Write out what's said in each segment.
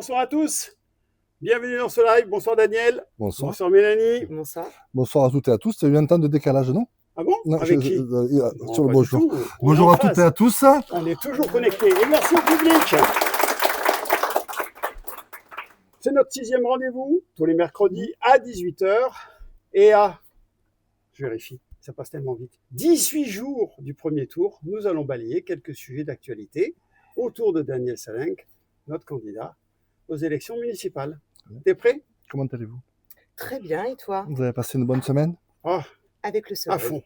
bonsoir à tous. Bienvenue dans ce live. Bonsoir Daniel. Bonsoir. Bonsoir Mélanie. Bonsoir. Bonsoir à toutes et à tous. Tu as eu un temps de décalage, non? Ah bon? Non, Avec qui? sur le pas bonjour. du tout. On est Bonjour en à toutes phase. et à tous. On est toujours connectés. Et merci au public. C'est notre 6e rendez-vous, tous les mercredis à 18h et à, je vérifie, ça passe tellement vite, 18 jours du premier tour, nous allons balayer quelques sujets d'actualité autour de Daniel Salenc, notre candidat aux élections municipales. T'es prêt? Comment allez-vous? Très bien, et toi? Vous avez passé une bonne semaine? Ah, Avec le à soleil. fond.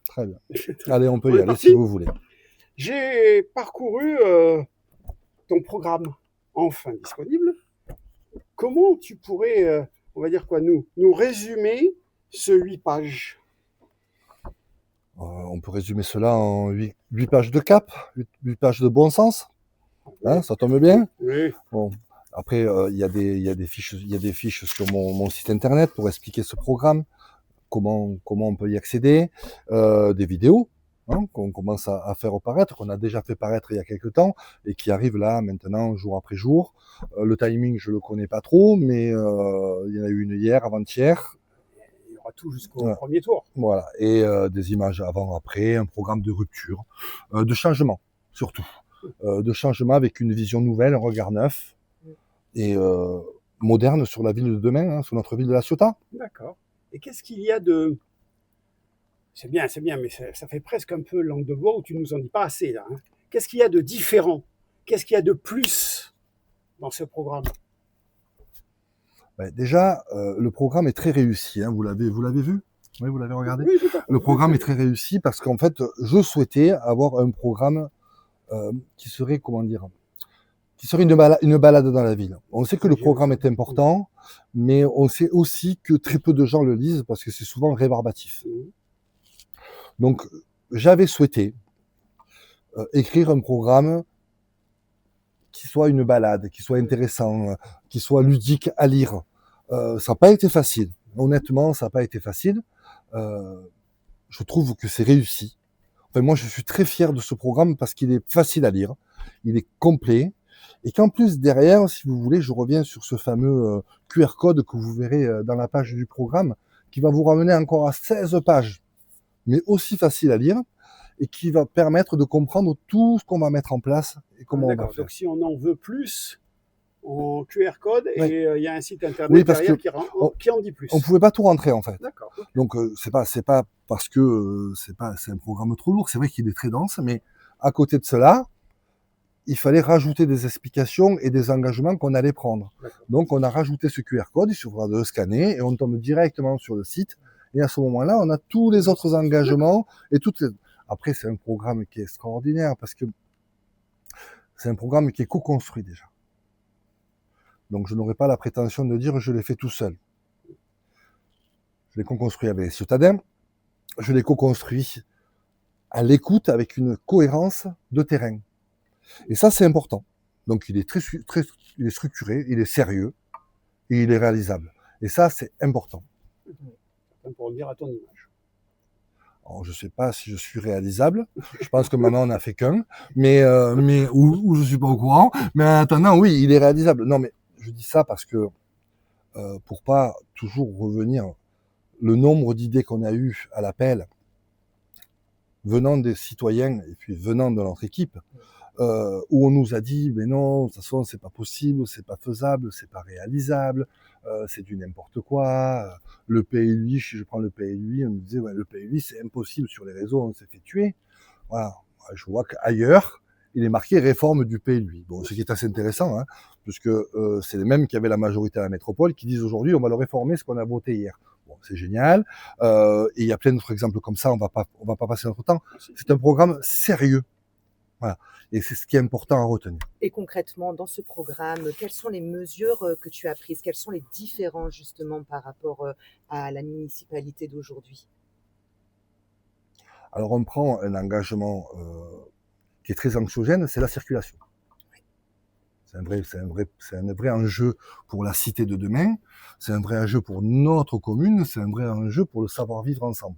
Très bien. Allez, on peut On y est aller parti si vous voulez. J'ai parcouru ton programme enfin disponible. Comment tu pourrais, on va dire quoi, nous résumer ce 8 pages? On peut résumer cela en 8 pages de cap, 8 pages de bon sens. Hein, ça tombe bien? Oui. Bon. Après, il y a des fiches sur mon site internet pour expliquer ce programme, comment on peut y accéder, des vidéos qu'on commence à faire paraître, qu'on a déjà fait paraître il y a quelques temps et qui arrivent là maintenant jour après jour. Le timing, je le connais pas trop, mais il y en a eu une hier, avant-hier. Il y aura tout jusqu'au premier tour. Voilà, et des images avant-après, un programme de rupture, de changement surtout, de changement avec une vision nouvelle, un regard neuf et moderne sur la ville de demain, sur notre ville de La Ciotat. D'accord. Et qu'est-ce qu'il y a de... C'est bien, mais ça fait presque un peu langue de bois où tu nous en dis pas assez là. Qu'est-ce qu'il y a de différent? Qu'est-ce qu'il y a de plus dans ce programme? Ben, déjà, le programme est très réussi. Vous l'avez vu? Oui, vous l'avez regardé? Oui, le programme est très réussi parce qu'en fait, je souhaitais avoir un programme qui serait, qui serait une balade dans la ville. On sait que le programme est important, mais on sait aussi que très peu de gens le lisent parce que c'est souvent rébarbatif. Donc, j'avais souhaité écrire un programme qui soit une balade, qui soit intéressant, qui soit ludique à lire. Ça n'a pas été facile. Honnêtement, ça n'a pas été facile. Je trouve que c'est réussi. Enfin, moi, je suis très fier de ce programme parce qu'il est facile à lire, il est complet, et qu'en plus, derrière, si vous voulez, je reviens sur ce fameux QR code que vous verrez dans la page du programme, qui va vous ramener encore à 16 pages, mais aussi facile à lire, et qui va permettre de comprendre tout ce qu'on va mettre en place et comment on va faire. Donc si on en veut plus, en QR code, Oui. Et il y a un site internet derrière qui en dit plus. On pouvait pas tout rentrer en fait. D'accord. Donc c'est pas parce que c'est un programme trop lourd, c'est vrai qu'il est très dense, mais à côté de cela, il fallait rajouter des explications et des engagements qu'on allait prendre. Donc on a rajouté ce QR code, il suffira de le scanner et on tombe directement sur le site. Et à ce moment-là, on a tous les autres engagements et toutes les... Après, c'est un programme qui est extraordinaire parce que c'est un programme qui est co-construit déjà. Donc je n'aurais pas la prétention de dire je l'ai fait tout seul. Je l'ai co-construit avec les citadins, je l'ai co-construit à l'écoute avec une cohérence de terrain. Et ça, c'est important. Donc il est il est structuré, il est sérieux et il est réalisable. Et ça, c'est important. Pour dire à ton image. Alors, je sais pas si je suis réalisable. Je pense que maintenant on n'a fait qu'un, mais ou je suis pas au courant. Mais en attendant, oui, il est réalisable. Non, mais je dis ça parce que pour pas toujours revenir, le nombre d'idées qu'on a eues à l'appel venant des citoyens et puis venant de notre équipe, où on nous a dit mais non, de toute façon c'est pas possible, c'est pas faisable, c'est pas réalisable, c'est du n'importe quoi. Le PLUI, si je prends le PLUI, on me disait ouais, le PLUI c'est impossible sur les réseaux, on s'est fait tuer. Voilà, je vois qu'ailleurs il est marqué réforme du PLUI. Bon, ce qui est assez intéressant, puisque c'est les mêmes qui avaient la majorité à la métropole qui disent aujourd'hui on va le réformer ce qu'on a voté hier. Bon, c'est génial. Et il y a plein d'autres exemples comme ça. On va pas passer notre temps. C'est un programme sérieux. Voilà. Et c'est ce qui est important à retenir. Et concrètement, dans ce programme, quelles sont les mesures que tu as prises? Quels sont les différences justement par rapport à la municipalité d'aujourd'hui? Alors on prend un engagement qui est très anxiogène, c'est la circulation. C'est un vrai enjeu pour la cité de demain, c'est un vrai enjeu pour notre commune, c'est un vrai enjeu pour le savoir-vivre ensemble.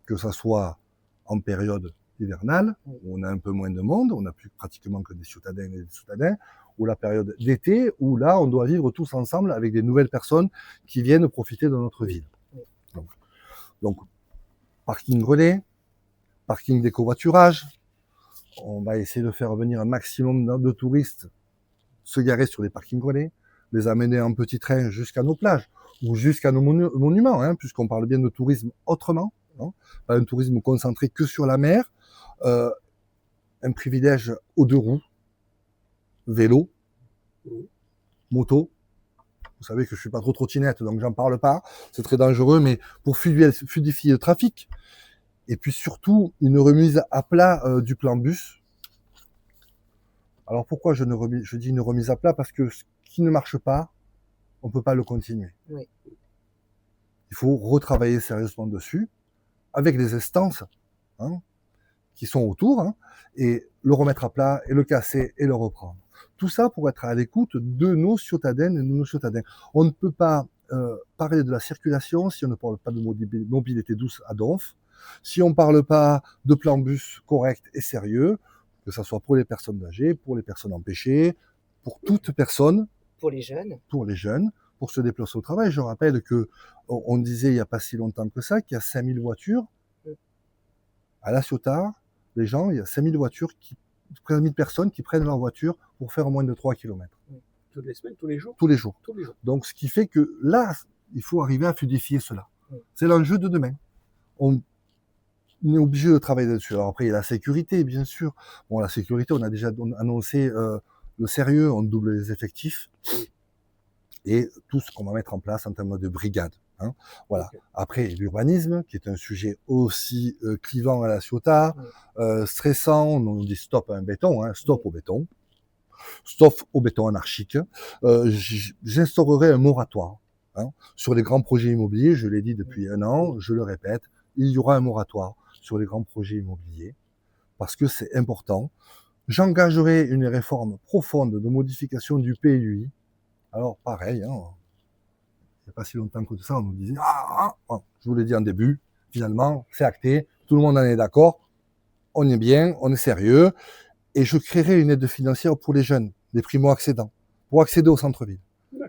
Que ça soit en période hivernale, où on a un peu moins de monde, on n'a plus pratiquement que des citadins et des citadins, ou la période d'été, où là, on doit vivre tous ensemble avec des nouvelles personnes qui viennent profiter de notre ville. Donc parking relais, parking d'écovoiturage. On va essayer de faire venir un maximum de touristes se garer sur les parkings relais, les amener en petit train jusqu'à nos plages ou jusqu'à nos monuments, hein, puisqu'on parle bien de tourisme autrement, hein, pas un tourisme concentré que sur la mer, un privilège aux deux roues, vélo, moto. Vous savez que je suis pas trop trottinette, donc j'en parle pas, c'est très dangereux, mais pour fluidifier le trafic. Et puis surtout, une remise à plat du plan bus. Alors pourquoi je dis une remise à plat? Parce que ce qui ne marche pas, on peut pas le continuer. Oui. Il faut retravailler sérieusement dessus, avec les instances hein, qui sont autour, hein, et le remettre à plat, et le casser, et le reprendre. Tout ça pour être à l'écoute de nos ciotadens et de nos ciotadins. On ne peut pas parler de la circulation si on ne parle pas de mobilité douce à Donf, si on ne parle pas de plan bus correct et sérieux, que ce soit pour les personnes âgées, pour les personnes empêchées, pour toute personne. Pour les jeunes. Pour les jeunes, pour se déplacer au travail. Je rappelle que on disait il n'y a pas si longtemps que ça qu'il y a 5000 voitures. À La Ciotat, les gens, il y a 5000 voitures 5000 personnes qui prennent leur voiture pour faire moins de 3 km. Toutes les semaines, tous les jours? Tous les jours. Tous les jours. Donc, ce qui fait que là, il faut arriver à fluidifier cela. C'est l'enjeu de demain. On est obligé de travailler là-dessus. Alors après, il y a la sécurité, bien sûr. Bon, la sécurité, on a déjà annoncé le sérieux, on double les effectifs et tout ce qu'on va mettre en place en termes de brigade. Hein. Voilà. Okay. Après, l'urbanisme, qui est un sujet aussi clivant à La Ciotat, stressant. On dit stop à un béton, hein, stop au béton. Stop au béton anarchique. J'instaurerai un moratoire hein, sur les grands projets immobiliers. Je l'ai dit depuis un an, je le répète, il y aura un moratoire sur les grands projets immobiliers parce que c'est important. J'engagerai une réforme profonde de modification du PLUI. Alors pareil, hein, il n'y a pas si longtemps que ça, on nous disait je vous l'ai dit en début, finalement c'est acté, tout le monde en est d'accord, on est bien, on est sérieux. Et je créerai une aide financière pour les jeunes, les primo-accédants, pour accéder au centre-ville.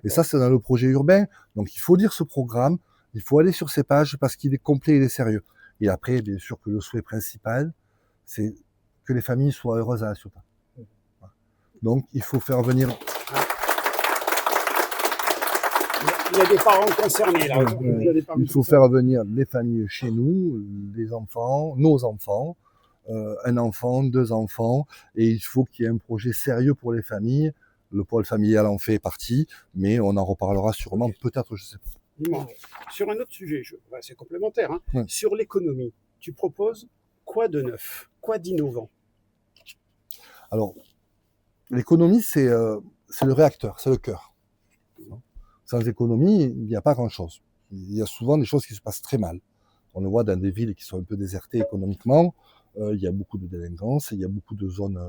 Et ça, c'est dans le projet urbain. Donc, il faut lire ce programme, il faut aller sur ces pages parce qu'il est complet, il est sérieux. Et après, bien sûr que le souhait principal, c'est que les familles soient heureuses à La Ciotat. Donc, il faut faire venir... Il y a des parents concernés, là. Il faut faire venir les familles chez nous, les enfants, nos enfants, un enfant, 2 enfants, et il faut qu'il y ait un projet sérieux pour les familles. Le pôle familial en fait partie, mais on en reparlera sûrement, peut-être, je sais pas. Dis-moi, sur un autre sujet, c'est complémentaire, hein, sur l'économie, tu proposes quoi de neuf, quoi d'innovant? Alors, l'économie, c'est le réacteur, c'est le cœur. Sans économie, il n'y a pas grand-chose. Il y a souvent des choses qui se passent très mal. On le voit dans des villes qui sont un peu désertées économiquement. Il y a beaucoup de délinquance, il y a beaucoup de zones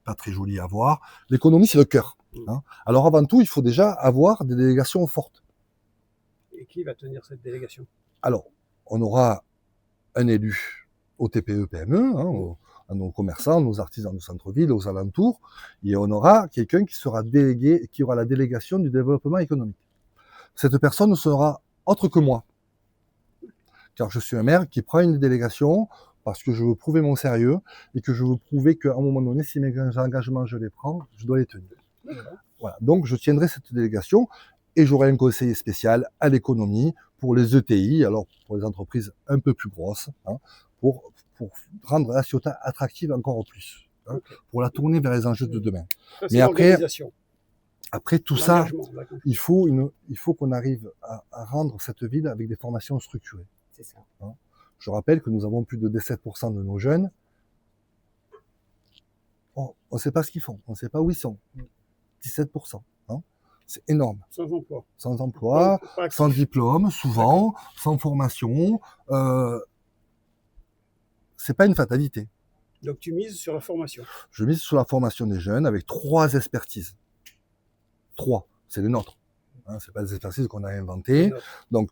pas très jolies à voir. L'économie, c'est le cœur. Hein. Alors avant tout, il faut déjà avoir des délégations fortes. Et qui va tenir cette délégation? Alors, on aura un élu au TPE-PME, hein, à nos commerçants, nos artisans du centre-ville, aux alentours, et on aura quelqu'un qui sera délégué, qui aura la délégation du développement économique. Cette personne sera autre que moi, car je suis un maire qui prend une délégation parce que je veux prouver mon sérieux et que je veux prouver qu'à un moment donné, si mes engagements, je les prends, je dois les tenir. Voilà. Donc, je tiendrai cette délégation et j'aurai un conseiller spécial à l'économie pour les ETI, alors pour les entreprises un peu plus grosses, hein, pour rendre La Ciotat attractive encore plus, hein, pour la tourner vers les enjeux de demain. Ça, mais après tout ça, il faut qu'on arrive à rendre cette ville avec des formations structurées. C'est ça. Hein. Je rappelle que nous avons plus de 17% de nos jeunes. On ne sait pas ce qu'ils font, on ne sait pas où ils sont. 17%. Hein. C'est énorme. Sans emploi. Sans emploi, sans diplôme, souvent, sans formation. C'est pas une fatalité. Donc tu mises sur la formation. Je mise sur la formation des jeunes avec 3 expertises. 3, c'est les nôtres. Hein, c'est pas des expertises qu'on a inventées. Donc,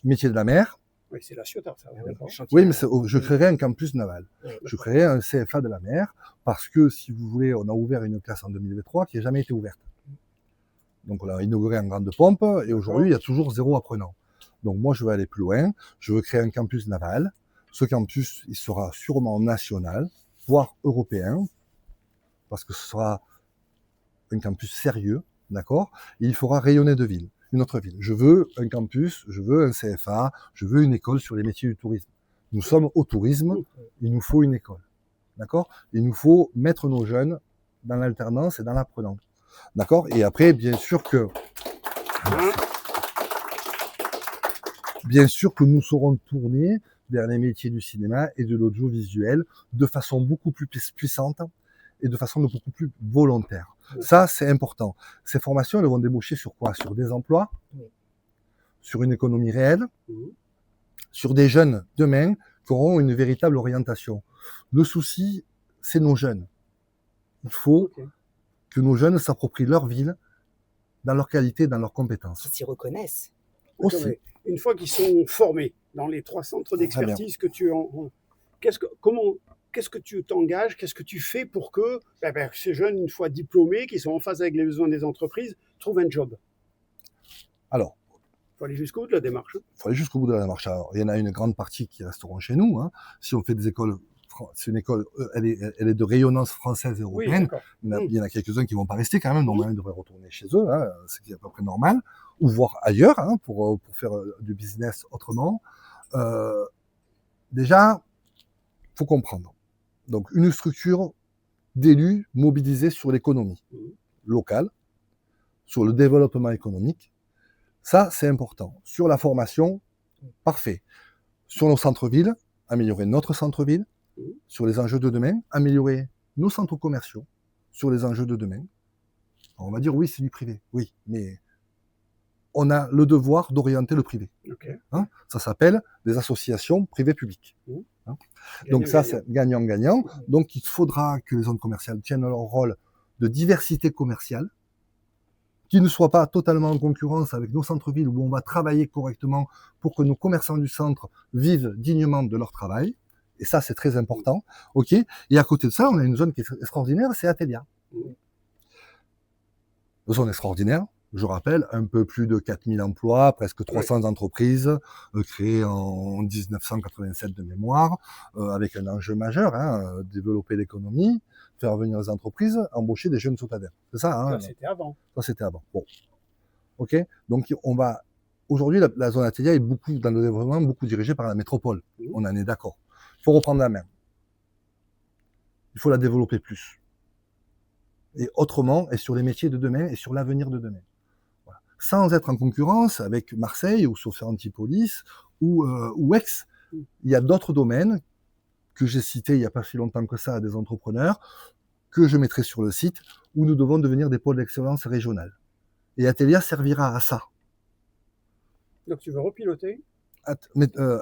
métier de la mer, Oui, c'est la Ciotat, ça. Ah oui, D'accord. chantier Oui, mais naval. je créerai un campus naval. Oui. Je créerai un CFA de la mer parce que, si vous voulez, on a ouvert une classe en 2023 qui n'a jamais été ouverte. Donc, on l'a inauguré en grande pompe et aujourd'hui, il y a toujours 0 apprenant. Donc, moi, je veux aller plus loin. Je veux créer un campus naval. Ce campus, il sera sûrement national, voire européen, parce que ce sera un campus sérieux, d'accord? Et il fera rayonner de ville, une autre ville. Je veux un campus, je veux un CFA, je veux une école sur les métiers du tourisme. Nous sommes au tourisme, il nous faut une école, d'accord? Il nous faut mettre nos jeunes dans l'alternance et dans l'apprenant, d'accord? Et après, bien sûr que nous serons tournés vers les métiers du cinéma et de l'audiovisuel de façon beaucoup plus puissante et de façon beaucoup plus volontaire. Ça, c'est important. Ces formations, elles vont déboucher sur quoi? Sur des emplois, sur une économie réelle, sur des jeunes demain qui auront une véritable orientation. Le souci, c'est nos jeunes. Il faut que nos jeunes s'approprient leur ville dans leur qualité, dans leurs compétences. Qui s'y reconnaissent. Aussi. Mais une fois qu'ils sont formés dans les 3 centres d'expertise que tu en... Qu'est-ce que tu t'engages, qu'est-ce que tu fais pour que ces jeunes, une fois diplômés, qui sont en phase avec les besoins des entreprises, trouvent un job? Alors, il faut aller jusqu'au bout de la démarche. Il faut aller jusqu'au bout de la démarche. Alors, il y en a une grande partie qui resteront chez nous. Hein. Si on fait des écoles, c'est une école, elle est de rayonnance française et européenne. Oui, il y en a quelques-uns qui vont pas rester quand même. Normalement, ils devraient retourner chez eux, hein, ce qui est à peu près normal, ou voir ailleurs hein, pour faire du business autrement. Déjà, faut comprendre. Donc, une structure d'élus mobilisés sur l'économie locale, sur le développement économique. Ça, c'est important. Sur la formation, parfait. Sur nos centres-villes, améliorer notre centre-ville. Sur les enjeux de demain, améliorer nos centres commerciaux. Sur les enjeux de demain. Alors, on va dire, oui, c'est du privé. Oui, mais on a le devoir d'orienter le privé. Hein, ça s'appelle des associations privées-publiques. Hein. Donc ça, c'est gagnant-gagnant. Donc il faudra que les zones commerciales tiennent leur rôle de diversité commerciale, qui ne soient pas totalement en concurrence avec nos centres-villes où on va travailler correctement pour que nos commerçants du centre vivent dignement de leur travail. Et ça, c'est très important. OK. Et à côté de ça, on a une zone qui est extraordinaire, c'est Atelia. Une zone extraordinaire. Je rappelle, un peu plus de 4000 emplois, presque 300 entreprises créées en 1987 de mémoire, avec un enjeu majeur, hein, développer l'économie, faire venir les entreprises, embaucher des jeunes citadins. C'est ça, hein? Ça, c'était avant. Ça, c'était avant. Bon. OK. Donc, on va... Aujourd'hui, la zone Atelia est beaucoup, dans le développement, beaucoup dirigée par la métropole. On en est d'accord. Il faut reprendre la main. Il faut la développer plus. Et autrement, et sur les métiers de demain, et sur l'avenir de demain. Voilà. Sans être en concurrence avec Marseille, ou Sophia Antipolis, ou Aix. Il y a d'autres domaines que j'ai cités il n'y a pas si longtemps que ça à des entrepreneurs, que je mettrai sur le site, où nous devons devenir des pôles d'excellence régionales. Et Atelia servira à ça. Donc tu veux repiloter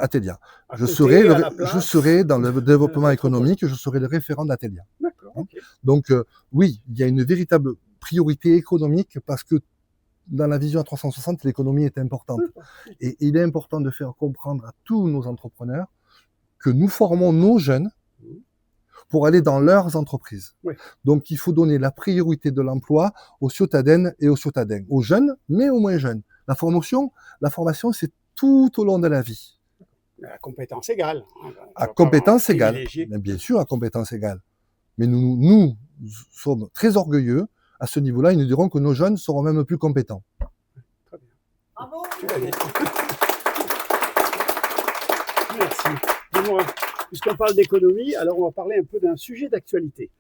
Atelia. Je serai dans le développement économique, je serai le référent d'Atelia. D'accord. Okay. Donc, oui, il y a une véritable priorité économique parce que dans la vision à 360, l'économie est importante. Et il est important de faire comprendre à tous nos entrepreneurs que nous formons nos jeunes pour aller dans leurs entreprises. Oui. Donc, il faut donner la priorité de l'emploi aux citadines et aux citadins, aux jeunes, mais aux moins jeunes. La formation, c'est tout au long de la vie. À compétence égale. À compétence égale. Mais bien sûr, à compétence égale. Mais nous sommes très orgueilleux à ce niveau-là et nous dirons que nos jeunes seront même plus compétents. Très bien. Bravo. Merci. Dis-moi, puisqu'on parle d'économie, alors on va parler un peu d'un sujet d'actualité.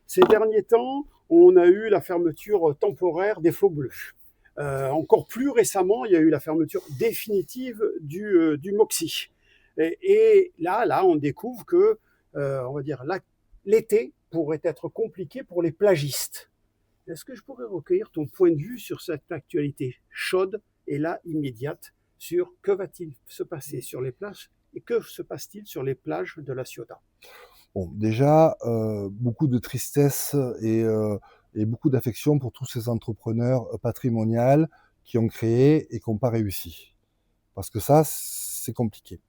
Ces derniers temps, on a eu la fermeture temporaire des flots bleus. Encore plus récemment, il y a eu la fermeture définitive du MOXI. Et là, on découvre que, on va dire, l'été pourrait être compliqué pour les plagistes. Est-ce que je pourrais recueillir ton point de vue sur cette actualité chaude et là immédiate sur que va-t-il se passer sur les plages et que se passe-t-il sur les plages de la Ciotat? Bon, déjà, beaucoup de tristesse et beaucoup d'affection pour tous ces entrepreneurs patrimoniaux qui ont créé et qui n'ont pas réussi. Parce que ça, c'est compliqué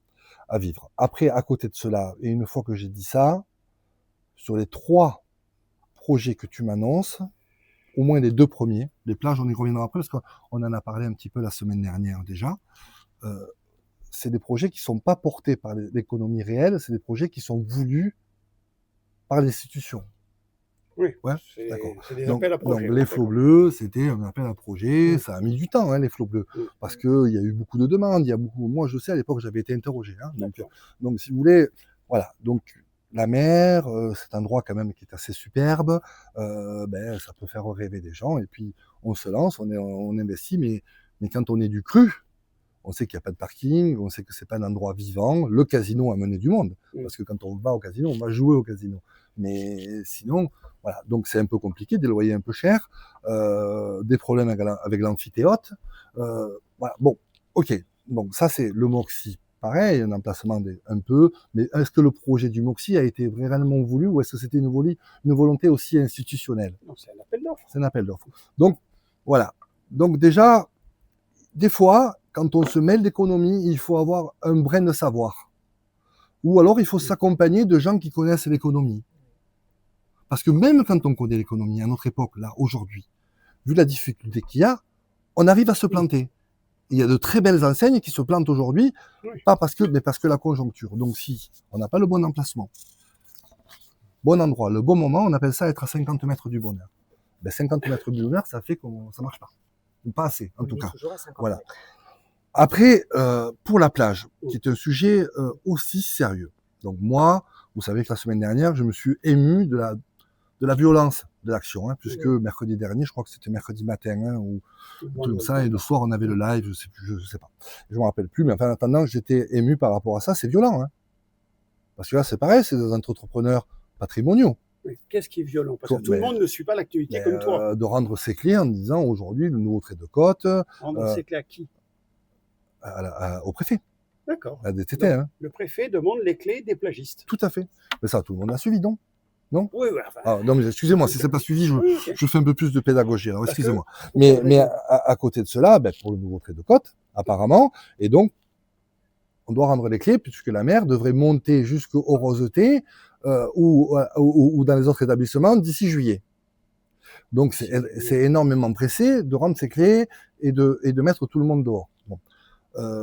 à vivre. Après, à côté de cela, et une fois que j'ai dit ça, sur les 3 projets que tu m'annonces, au moins les 2 premiers, les plages, on y reviendra après parce qu'on en a parlé un petit peu la semaine dernière déjà. C'est des projets qui sont pas portés par l'économie réelle, c'est des projets qui sont voulus par l'institution. Oui, Ouais, d'accord. c'est des Donc, appels à projets. les flots bleus, c'était un appel à projet. Mm. Ça a mis du temps, hein, les flots bleus, Mm. parce que il y a eu beaucoup de demandes. Il y a beaucoup. Moi, je sais, à l'époque, j'avais été interrogé. Hein, D'accord. donc, si vous voulez, voilà. Donc, la mer, c'est un endroit quand même qui est assez superbe. Ben, ça peut faire rêver des gens. Et puis, on se lance, on investit, mais quand on est du cru, on sait qu'il n'y a pas de parking, on sait que c'est pas un endroit vivant. Le casino a mené du monde, Mm. parce que quand on va au casino, on va jouer au casino. Mais sinon, voilà. Donc c'est un peu compliqué, des loyers un peu chers, des problèmes avec l'amphithéâtre. Voilà. Bon, ok. Donc ça c'est le Moxie. Pareil, un emplacement un peu. Mais est-ce que le projet du Moxie a été réellement voulu ou est-ce que c'était une volonté aussi institutionnelle? Non, c'est un appel d'offres. C'est un appel d'offres. Donc voilà. Donc déjà, des fois, quand on se mêle d'économie, il faut avoir un brin de savoir. Ou alors, il faut s'accompagner de gens qui connaissent l'économie. Parce que même quand on connaît l'économie, à notre époque, là, aujourd'hui, vu la difficulté qu'il y a, on arrive à se planter. Il y a de très belles enseignes qui se plantent aujourd'hui, Oui. pas parce que, mais parce que la conjoncture. Donc, si on n'a pas le bon emplacement, bon endroit, le bon moment, on appelle ça être à 50 mètres du bonheur. Ben, 50 mètres du bonheur, ça fait que ça marche pas. Ou pas assez, en On tout est cas. toujours à 50 Voilà. mètres. Après, pour la plage, qui est un sujet aussi sérieux. Donc moi, vous savez que la semaine dernière, je me suis ému de la violence de l'action, hein, puisque mercredi dernier, je crois que c'était mercredi matin, hein, ou comme ça, et le soir, on avait le live, je sais plus, je sais pas. Je me rappelle plus, mais enfin, en attendant, j'étais ému par rapport à ça. C'est violent, hein. Parce que là, c'est pareil, c'est des entrepreneurs patrimoniaux. Oui. Qu'est-ce qui est violent? Parce que tout le monde ne suit pas l'actualité comme toi. De rendre ses clés en disant aujourd'hui, le nouveau trait de côte. Rendre ses clés à qui? Au préfet, D'accord. à DTT. Donc, Hein. le préfet demande les clés des plagistes. Tout à fait. Mais ça, tout le monde l'a suivi, non? Non? Oui, oui, enfin, Ah, non, mais excusez-moi, si c'est pas suivi, oui, ok. je fais un peu plus de pédagogie. Alors, Parce que- excusez-moi. Mais à côté de cela, ben, pour le nouveau trait de côte, apparemment, et donc, on doit rendre les clés puisque la mer devrait monter jusqu'au Roseté ou dans les autres établissements d'ici juillet. Donc, c'est énormément pressé de rendre ces clés et de mettre tout le monde dehors. Bon.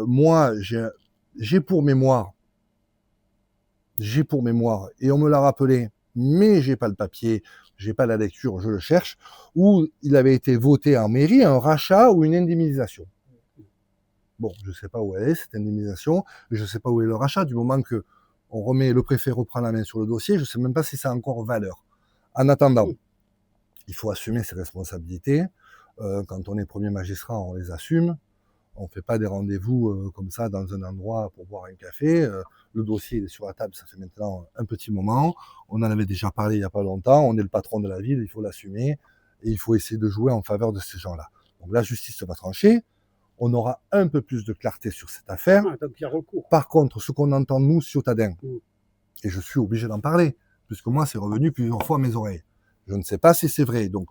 Moi, j'ai pour mémoire, et on me l'a rappelé, mais j'ai pas le papier, j'ai pas la lecture, je le cherche, où il avait été voté en mairie un rachat ou une indemnisation. Bon, je sais pas où elle est, cette indemnisation, mais je sais pas où est le rachat, du moment que le préfet reprend la main sur le dossier, je sais même pas si ça a encore valeur. En attendant, il faut assumer ses responsabilités. Quand on est premier magistrat, on les assume. On fait pas des rendez-vous comme ça dans un endroit pour boire un café. Le dossier il est sur la table, ça fait maintenant un petit moment. On en avait déjà parlé il y a pas longtemps. On est le patron de la ville, il faut l'assumer et il faut essayer de jouer en faveur de ces gens-là. Donc la justice va trancher. On aura un peu plus de clarté sur cette affaire. Ah, donc il y a recours. Par contre, ce qu'on entend nous, Ciotadens, et je suis obligé d'en parler, puisque moi, c'est revenu plusieurs fois à mes oreilles. Je ne sais pas si c'est vrai. Donc,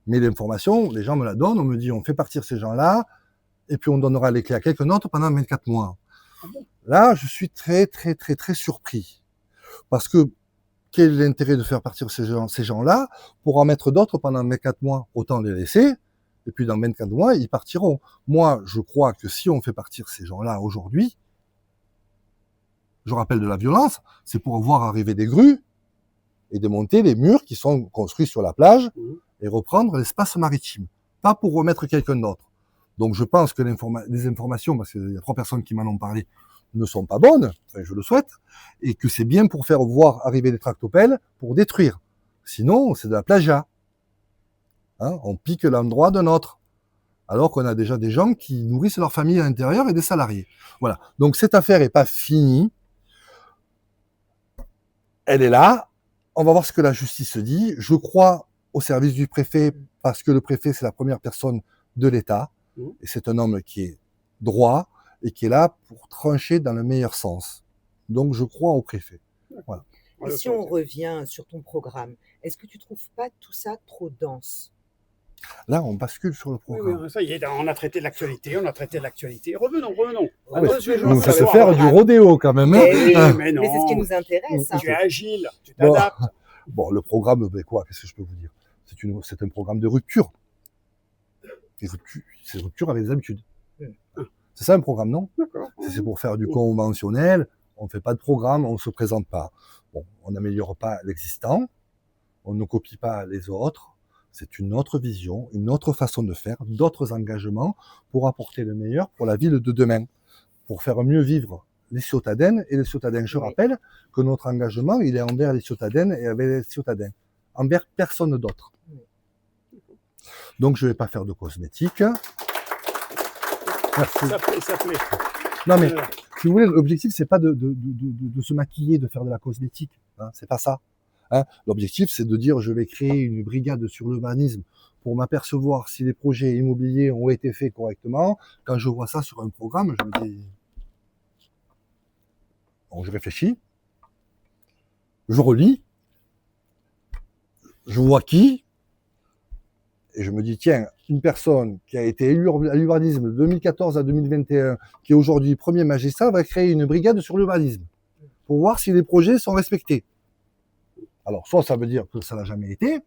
mais l'information, les gens me la donnent. On me dit, on fait partir ces gens-là, et puis on donnera les clés à quelqu'un d'autre pendant 24 mois. Là, je suis très, très, très, très surpris. Parce que, quel est l'intérêt de faire partir ces gens-là pour en mettre d'autres pendant 24 mois? Autant les laisser, et puis dans 24 mois, ils partiront. Moi, je crois que si on fait partir ces gens-là aujourd'hui, je rappelle de la violence, c'est pour voir arriver des grues et démonter les murs qui sont construits sur la plage et reprendre l'espace maritime. Pas pour remettre quelqu'un d'autre. Donc je pense que les informations, parce qu'il y a 3 personnes qui m'en ont parlé, ne sont pas bonnes, enfin je le souhaite, et que c'est bien pour faire voir arriver des tractopelles pour détruire. Sinon, c'est de la plagiat. Hein, on pique l'endroit d'un autre. Alors qu'on a déjà des gens qui nourrissent leur famille à l'intérieur et des salariés. Voilà. Donc cette affaire est pas finie. Elle est là. On va voir ce que la justice dit. Je crois au service du préfet parce que le préfet, c'est la première personne de l'État. Et c'est un homme qui est droit et qui est là pour trancher dans le meilleur sens. Donc je crois au préfet. Voilà. Et si on revient sur ton programme, est-ce que tu trouves pas tout ça trop dense? Là, on bascule sur le Oui, programme. oui, ça y est, on a traité de l'actualité, Revenons. Ah oui, Tous les jours, donc, vous ça allez se voir, faire du rodéo quand même. Mais, Oui, Hein. mais non. mais c'est ce qui nous intéresse. Hein. Tu es agile, tu Bon. t'adaptes. Bon, le programme, ben quoi, qu'est-ce que je peux vous dire? C'est un programme de rupture. C'est rupture avec les habitudes. C'est ça un programme, non? D'accord. C'est pour faire du conventionnel, on ne fait pas de programme, on ne se présente pas. Bon, on n'améliore pas l'existant, on ne copie pas les autres. C'est une autre vision, une autre façon de faire, d'autres engagements pour apporter le meilleur pour la ville de demain, pour faire mieux vivre les Ciotadens et les Ciotadens. Je rappelle que notre engagement, il est envers les Ciotadens et avec les Ciotadens, envers personne d'autre. Donc, je ne vais pas faire de cosmétique. Merci. Ça plaît. Non, mais si vous voulez, l'objectif, c'est pas de se maquiller, de faire de la cosmétique. Hein, c'est pas ça. Hein. L'objectif, c'est de dire, je vais créer une brigade sur l'urbanisme pour m'apercevoir si les projets immobiliers ont été faits correctement. Quand je vois ça sur un programme, je me dis... Bon, je réfléchis. Je relis. Je vois qui. Et je me dis, tiens, une personne qui a été élue à l'urbanisme de 2014 à 2021, qui est aujourd'hui premier magistrat, va créer une brigade sur l'urbanisme pour voir si les projets sont respectés. Alors, soit ça veut dire que ça n'a jamais été.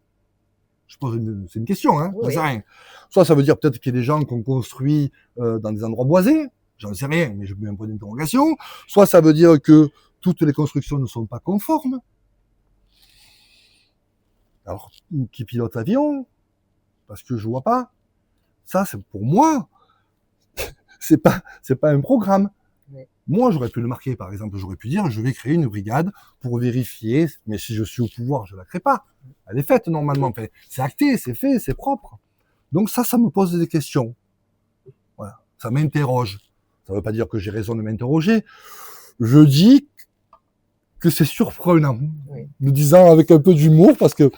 C'est une question, hein, j'en sais rien. Soit ça veut dire peut-être qu'il y a des gens qui ont construit dans des endroits boisés. J'en sais rien, mais je mets un point d'interrogation. Soit ça veut dire que toutes les constructions ne sont pas conformes. Alors, qui pilote l'avion? Parce que je vois pas. Ça, c'est pour moi. c'est pas un programme. Oui. Moi, j'aurais pu le marquer, par exemple. J'aurais pu dire, je vais créer une brigade pour vérifier. Mais si je suis au pouvoir, je la crée pas. Elle est faite, normalement. Enfin, c'est acté, c'est fait, c'est propre. Donc ça me pose des questions. Voilà. Ça m'interroge. Ça veut pas dire que j'ai raison de m'interroger. Je dis que c'est surprenant. Oui. Me disant avec un peu d'humour, parce que,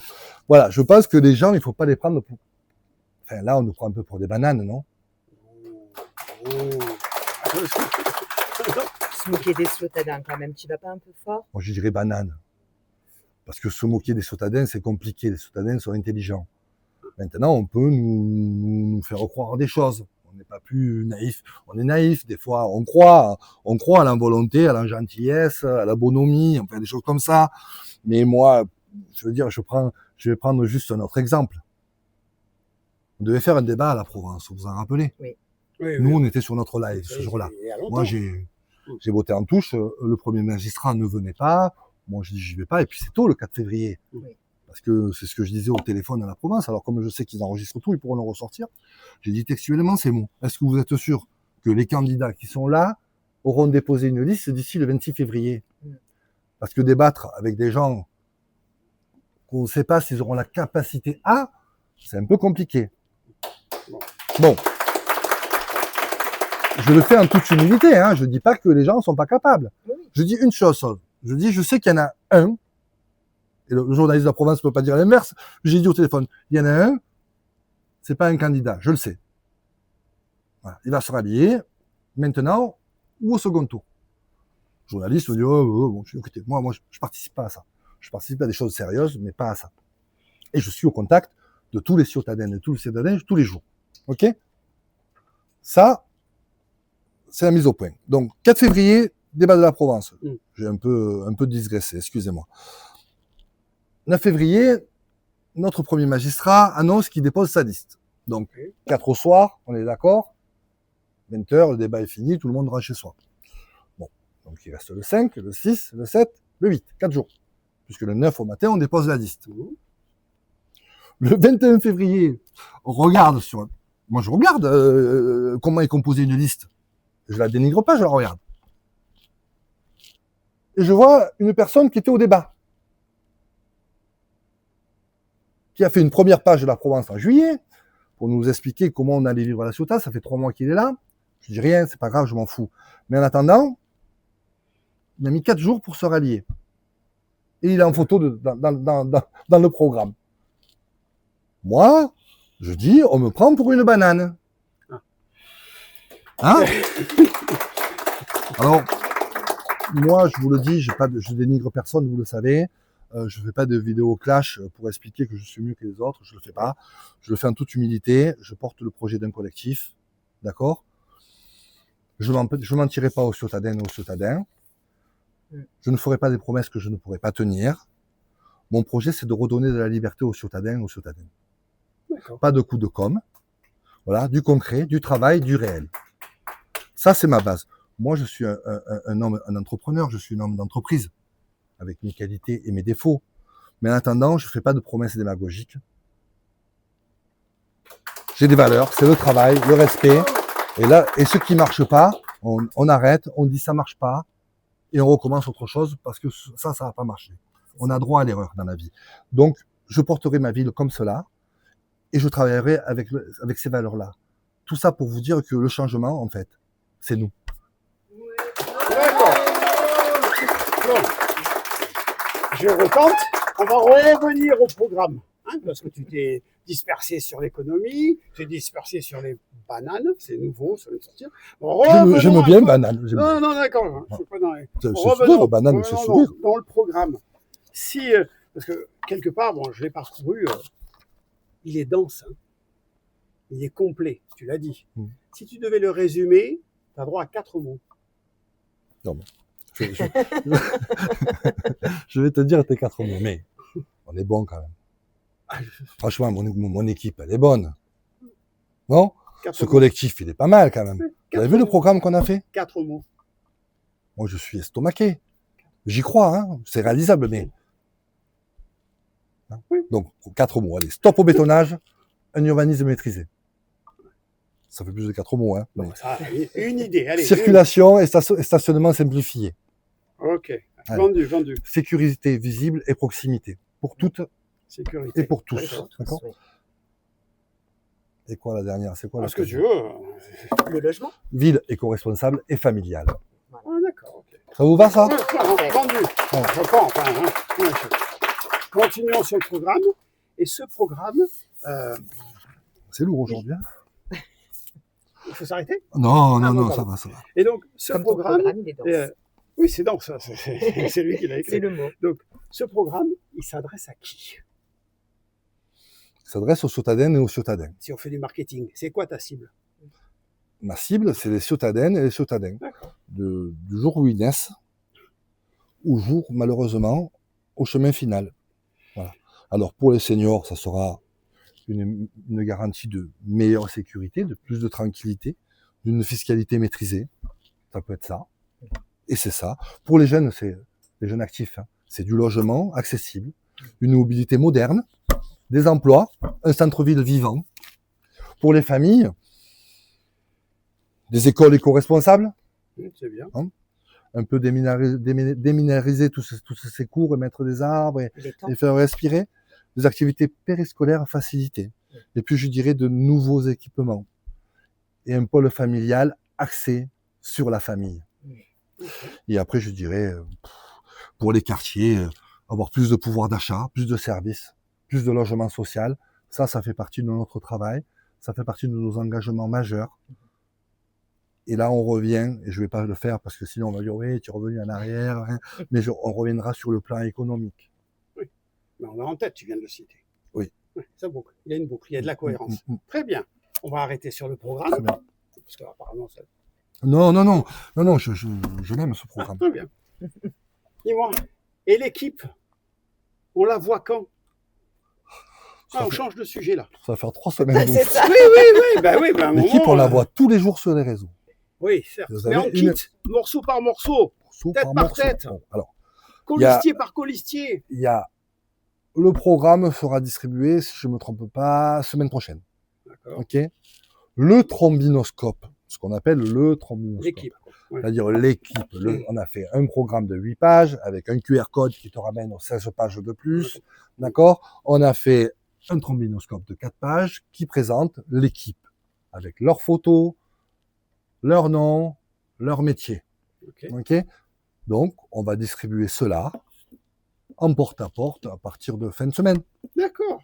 voilà, je pense que les gens, il faut pas les prendre pour... Enfin, là, on nous prend un peu pour des bananes, non? Se moquer des Ciotadens, quand même. Tu vas pas un peu fort? Moi, je dirais banane. Parce que se moquer des Ciotadens, c'est compliqué. Les Ciotadens sont intelligents. Maintenant, on peut nous faire croire des choses. On n'est pas plus naïf. On est naïf. Des fois, on croit à la volonté, à la gentillesse, à la bonhomie, enfin, des choses comme ça. Mais moi, je veux dire, je vais prendre juste un autre exemple. On devait faire un débat à la Provence, vous vous en rappelez? Oui. Nous, on était sur notre live ce jour-là. Moi, j'ai voté en touche. Le premier magistrat ne venait pas. Moi, je dis, j'y vais pas. Et puis, c'est tôt, le 4 février. Oui. Parce que c'est ce que je disais au téléphone à la Provence. Alors, comme je sais qu'ils enregistrent tout, ils pourront le ressortir. J'ai dit textuellement ces mots. Est-ce que vous êtes sûr que les candidats qui sont là auront déposé une liste d'ici le 26 février? Parce que débattre avec des gens qu'on ne sait pas s'ils auront la capacité à, c'est un peu compliqué. Bon. Je le fais en toute humilité, hein. Je dis pas que les gens ne sont pas capables. Je dis une chose. Je dis, je sais qu'il y en a un, et le journaliste de la province ne peut pas dire l'inverse. J'ai dit au téléphone, il y en a un, c'est pas un candidat, je le sais. Voilà. Il va se rallier, maintenant, ou au second tour. Le journaliste me dit, bon, écoutez, moi, je participe pas à ça. Je participe à des choses sérieuses, mais pas à ça. Et je suis au contact de tous les Ciotadens, de tous les Ciotadens, tous les jours. OK? Ça, c'est la mise au point. Donc, 4 février, débat de la Provence. J'ai un peu digressé, excusez-moi. 9 février, notre premier magistrat annonce qu'il dépose sa liste. Donc, 4 au soir, on est d'accord? 20h, le débat est fini, tout le monde rentre chez soi. Bon. Donc, il reste le 5, le 6, le 7, le 8. 4 jours. Puisque le 9 au matin, on dépose la liste. Le 21 février, on regarde sur... Moi, je regarde comment est composée une liste. Je la dénigre pas, je la regarde. Et je vois une personne qui était au débat. Qui a fait une première page de la Provence en juillet, pour nous expliquer comment on allait vivre à la Ciotat. Ça fait 3 mois qu'il est là. Je dis rien, c'est pas grave, je m'en fous. Mais en attendant, il a mis 4 jours pour se rallier. Et il est en photo dans le programme. Moi, je dis, on me prend pour une banane. Hein? Alors, moi, je vous le dis, je dénigre personne, vous le savez. Je ne fais pas de vidéo clash pour expliquer que je suis mieux que les autres. Je le fais pas. Je le fais en toute humilité. Je porte le projet d'un collectif. D'accord? Je mentirai pas aux Ciotadens et aux Ciotadens. Je ne ferai pas des promesses que je ne pourrai pas tenir. Mon projet, c'est de redonner de la liberté aux Ciotadens et aux Ciotadens. D'accord. Pas de coup de com'. Voilà, du concret, du travail, du réel. Ça, c'est ma base. Moi, je suis un homme, un entrepreneur. Je suis un homme d'entreprise, avec mes qualités et mes défauts. Mais en attendant, je ne fais pas de promesses démagogiques. J'ai des valeurs, c'est le travail, le respect. Et là, et ce qui marche pas, on arrête, on dit ça marche pas, et on recommence autre chose parce que ça va pas marcher. On a droit à l'erreur dans la vie. Donc, je porterai ma ville comme cela, et je travaillerai avec ces valeurs-là. Tout ça pour vous dire que le changement, en fait, c'est nous. D'accord. Bon. Je retente. On va revenir au programme. Hein, parce que tu t'es dispersé sur l'économie, tu t'es dispersé sur les bananes, c'est nouveau, ça vient de sortir. J'aime bien banane. Non, non, d'accord. Hein, je suis pas dans les... C'est sourire, banane, c'est sourire. Dans le programme. Si, parce que quelque part, bon, je l'ai parcouru, il est dense, hein. Il est complet, tu l'as dit. Si tu devais le résumer, tu as droit à 4 mots. Non, mais je vais te dire tes 4 mots, mais on est bon quand même. Franchement, mon équipe, elle est bonne. Non? Ce collectif, il est pas mal quand même. Vous avez vu le programme qu'on a fait? 4 mots. Moi, je suis estomaqué. J'y crois, hein. C'est réalisable, mais... Oui. Donc, 4 mots. Allez, stop au bétonnage, un urbanisme maîtrisé. Ça fait plus de 4 mots, hein. Bon, ça, une idée, allez. Circulation et stationnement simplifié. Ok, allez. vendu. Sécurité visible et proximité. Pour toutes sécurité. et pour tous. D'accord. Et quoi la dernière? C'est quoi ce que tu veux. Le logement. Ville éco-responsable et familiale. Ah, d'accord. Okay. Ça vous va, ça? Vendu. Je pense, continuons sur le programme. Et ce programme... C'est lourd aujourd'hui, hein? Il faut s'arrêter? Non, ça va. Et donc, ce programme il est dense. oui, c'est dense, ça. C'est lui qui l'a écrit. C'est le mot. Donc, ce programme, il s'adresse à qui? Il s'adresse aux Ciotadens et aux Ciotadens. Si on fait du marketing, c'est quoi ta cible? Ma cible, c'est les Ciotadens et les Ciotadens. Du jour où ils naissent, au jour, malheureusement, au chemin final. Voilà. Alors, pour les seniors, ça sera une garantie de meilleure sécurité, de plus de tranquillité, d'une fiscalité maîtrisée. Ça peut être ça. Et c'est ça. Pour les jeunes, c'est les jeunes actifs. Hein. C'est du logement accessible, une mobilité moderne, des emplois, un centre-ville vivant. Pour les familles, des écoles éco-responsables. C'est bien. Hein, un peu déminériser tous ces cours et mettre des arbres et faire respirer. Des activités périscolaires facilitées. Et puis, je dirais, de nouveaux équipements. Et un pôle familial axé sur la famille. Et après, je dirais, pour les quartiers, avoir plus de pouvoir d'achat, plus de services, plus de logement social. Ça fait partie de notre travail. Ça fait partie de nos engagements majeurs. Et là, on revient, et je vais pas le faire parce que sinon on va dire, oui, tu es revenu en arrière, hein, mais on reviendra sur le plan économique. Oui, mais on a en tête, tu viens de le citer. Oui. Ça boucle, il y a une boucle, il y a de la cohérence. Très bien. On va arrêter sur le programme. Très bien. Parce qu'apparemment, ça... Non, je l'aime ce programme. Très bien. Dis-moi, et l'équipe, on la voit quand? On change de sujet là. Ça va faire 3 semaines. C'est ça. Oui. L'équipe, on la voit tous les jours sur les réseaux. Oui, certes. Mais on quitte morceau par morceau, tête par tête. Bon, alors, colistier par colistier. Le programme sera distribué, si je ne me trompe pas, semaine prochaine. D'accord. Ok. Le trombinoscope, ce qu'on appelle le trombinoscope. L'équipe. Ouais. C'est-à-dire l'équipe. On a fait un programme de 8 pages avec un QR code qui te ramène aux 16 pages de plus. D'accord. On a fait un trombinoscope de 4 pages qui présente l'équipe avec leurs photos, leur nom, leur métier. Ok. Donc, on va distribuer cela en porte-à-porte à partir de fin de semaine. D'accord.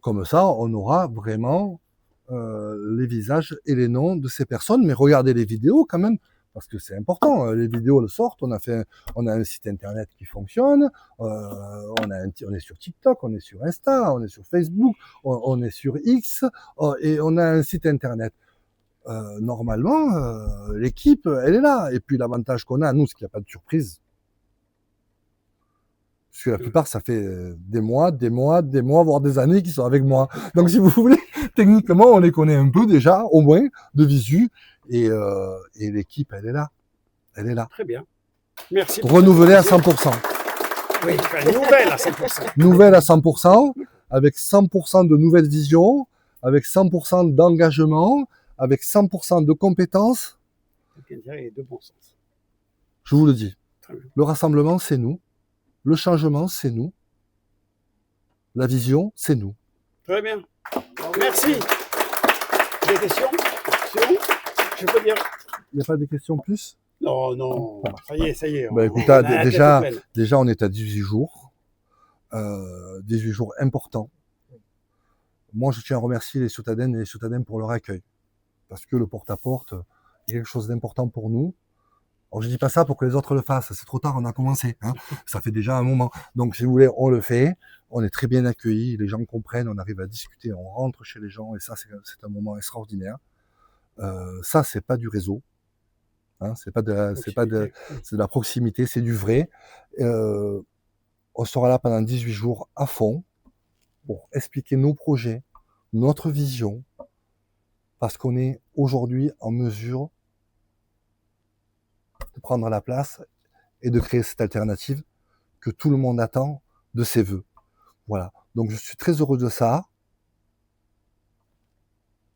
Comme ça, on aura vraiment les visages et les noms de ces personnes. Mais regardez les vidéos quand même parce que c'est important. Les vidéos le sortent. On a un site internet qui fonctionne. On est sur TikTok, on est sur Insta, on est sur Facebook, on est sur X, et on a un site internet. Normalement, l'équipe, elle est là. Et puis l'avantage qu'on a, nous, c'est qu'il n'y a pas de surprise. Parce que la plupart, ça fait des mois, voire des années qu'ils sont avec moi. Donc, si vous voulez, techniquement, on les connaît un peu déjà, au moins, de visu. Et l'équipe, elle est là. Elle est là. Très bien. Merci. Renouvelée à 100%. Oui, enfin, nouvelle à 100%. Nouvelle à 100%, avec 100% de nouvelles visions, avec 100% d'engagement, avec 100% de compétences. Et de bon sens. Je vous le dis. Très bien. Le rassemblement, c'est nous. Le changement, c'est nous. La vision, c'est nous. Très bien. Merci. Des questions? Je peux dire. Il n'y a pas de questions plus? Non, non. Ça y est. Bah, écoute, déjà, on est à 18 jours. 18 jours importants. Moi, je tiens à remercier les Ciotadènes et les Ciotadens pour leur accueil. Parce que le porte-à-porte est quelque chose d'important pour nous. Alors, je dis pas ça pour que les autres le fassent. C'est trop tard, on a commencé. Hein. Ça fait déjà un moment. Donc, si vous voulez, on le fait. On est très bien accueillis. Les gens comprennent. On arrive à discuter. On rentre chez les gens. Et ça, c'est un moment extraordinaire. Ça, c'est pas du réseau. Hein, c'est de la proximité. C'est du vrai. On sera là pendant 18 jours à fond pour expliquer nos projets, notre vision, parce qu'on est aujourd'hui en mesure de prendre la place et de créer cette alternative que tout le monde attend de ses voeux. Voilà. Donc je suis très heureux de ça.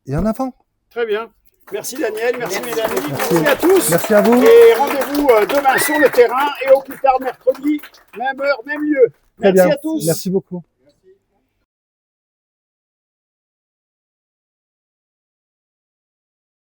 Et en avant. Très bien. Merci Daniel, merci mesdames, merci à tous. Merci à vous. Et rendez-vous demain sur le terrain et au plus tard mercredi, même heure, même lieu. Très Merci bien. à tous. Merci beaucoup.